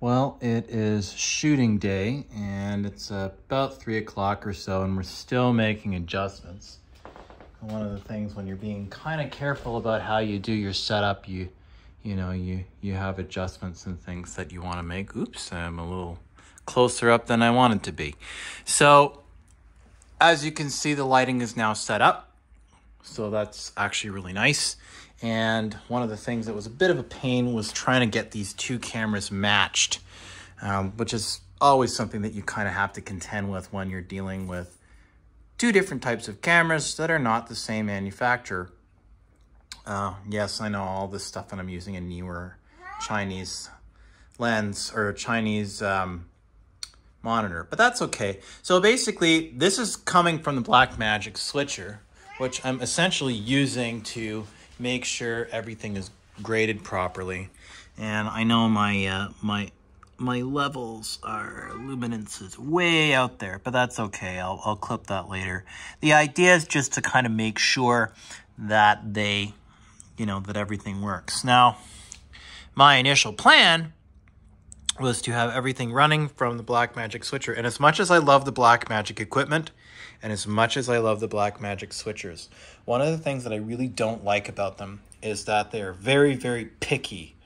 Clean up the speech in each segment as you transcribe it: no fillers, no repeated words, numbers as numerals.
Well, it is shooting day and it's about 3 o'clock or so and we're still making adjustments. And one of the things when you're being kind of careful about how you do your setup, you have adjustments and things that you want to make. Oops, I'm a little closer up than I wanted to be. So as you can see, the lighting is now set up. So that's actually really nice. And one of the things that was a bit of a pain was trying to get these two cameras matched, which is always something that you kind of have to contend with when you're dealing with two different types of cameras that are not the same manufacturer. Yes, I know all this stuff, and I'm using a newer Chinese lens or Chinese monitor, but that's okay. So basically, this is coming from the Blackmagic switcher, which I'm essentially using to make sure everything is graded properly. And I know my levels are, luminance is way out there, but that's okay. I'll clip that later. The idea is just to kind of make sure that that everything works. Now, my initial plan was to have everything running from the Blackmagic switcher. And as much as I love the Blackmagic equipment, and as much as I love the Blackmagic switchers, one of the things that I really don't like about them is that they're very, very picky.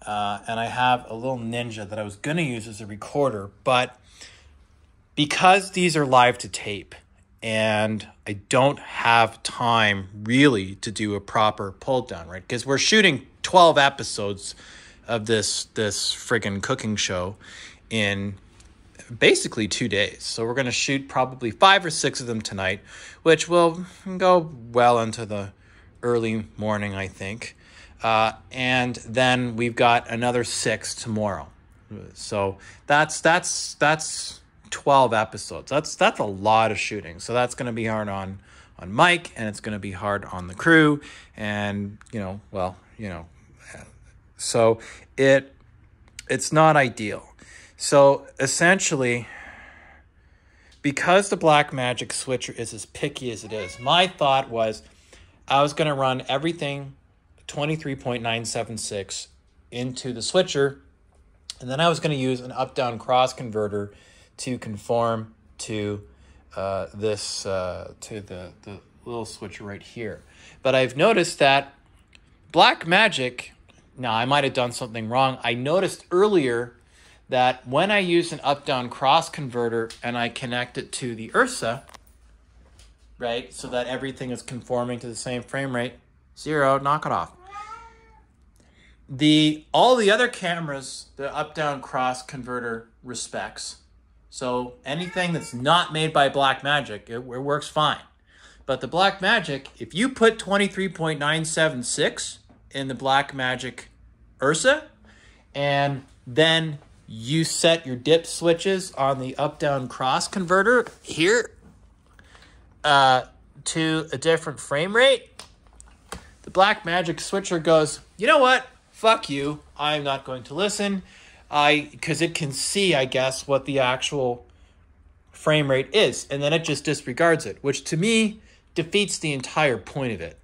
And I have a little Ninja that I was going to use as a recorder, but because these are live to tape and I don't have time really to do a proper pull down, right? Because we're shooting 12 episodes of this friggin' cooking show in basically 2 days. So we're going to shoot probably 5 or 6 of them tonight, which will go well into the early morning, I think. And then we've got another 6 tomorrow. So that's 12 episodes. That's a lot of shooting. So that's going to be hard on Mike, and it's going to be hard on the crew. And, so it's not ideal. So essentially, because the Blackmagic switcher is as picky as it is, my thought was I was going to run everything 23.976 into the switcher, and then I was going to use an up-down cross converter to conform to to the little switcher right here. But I've noticed that Blackmagic, now I might have done something wrong. I noticed earlier that when I use an up-down cross converter and I connect it to the Ursa, right, so that everything is conforming to the same frame rate, 0, knock it off. All the other cameras, the up-down cross converter respects. So anything that's not made by Blackmagic, it works fine. But the Blackmagic, if you put 23.976 in the Blackmagic Ursa, and then you set your dip switches on the up-down cross converter here to a different frame rate, the Blackmagic switcher goes, you know what? Fuck you. I'm not going to listen. Because it can see, I guess, what the actual frame rate is, and then it just disregards it, which to me defeats the entire point of it.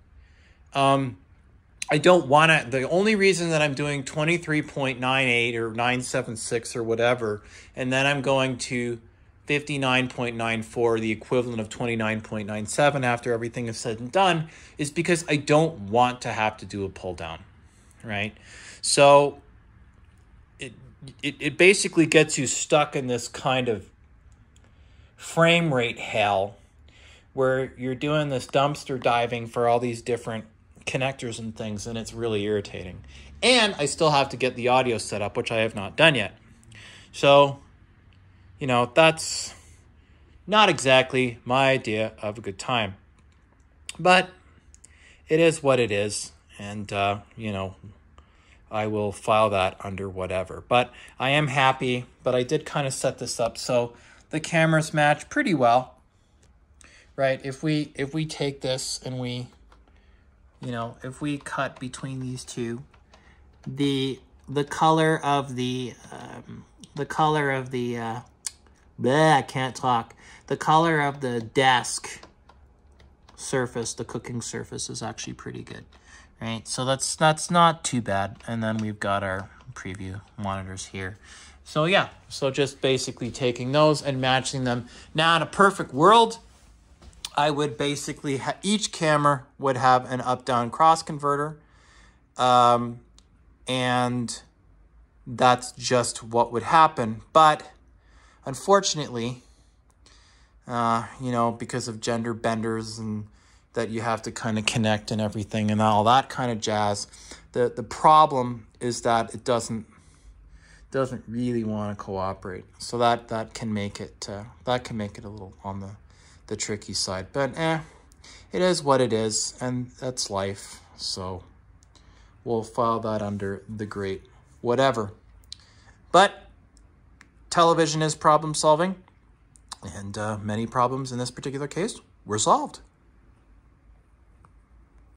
I don't want to, the only reason that I'm doing 23.98 or 976 or whatever, and then I'm going to 59.94, the equivalent of 29.97 after everything is said and done, is because I don't want to have to do a pull down, right? So it basically gets you stuck in this kind of frame rate hell where you're doing this dumpster diving for all these different connectors and things, and it's really irritating. And I still have to get the audio set up, which I have not done yet. So, that's not exactly my idea of a good time. But it is what it is, and, I will file that under whatever. But I am happy, but I did kind of set this up so the cameras match pretty well, right? If we take this and we, if we cut between these two, the color of the I can't talk. The color of the desk surface, the cooking surface, is actually pretty good. Right, so that's not too bad. And then we've got our preview monitors here. So yeah, so just basically taking those and matching them. Now in a perfect world, I would basically, each camera would have an up-down cross converter. And that's just what would happen. But unfortunately, you know, because of gender benders and that you have to kind of connect and everything and all that kind of jazz, the problem is that it doesn't really want to cooperate. So that can make it a little on the tricky side. But it is what it is, and that's life. So we'll file that under the great whatever. But television is problem solving, and many problems in this particular case were solved.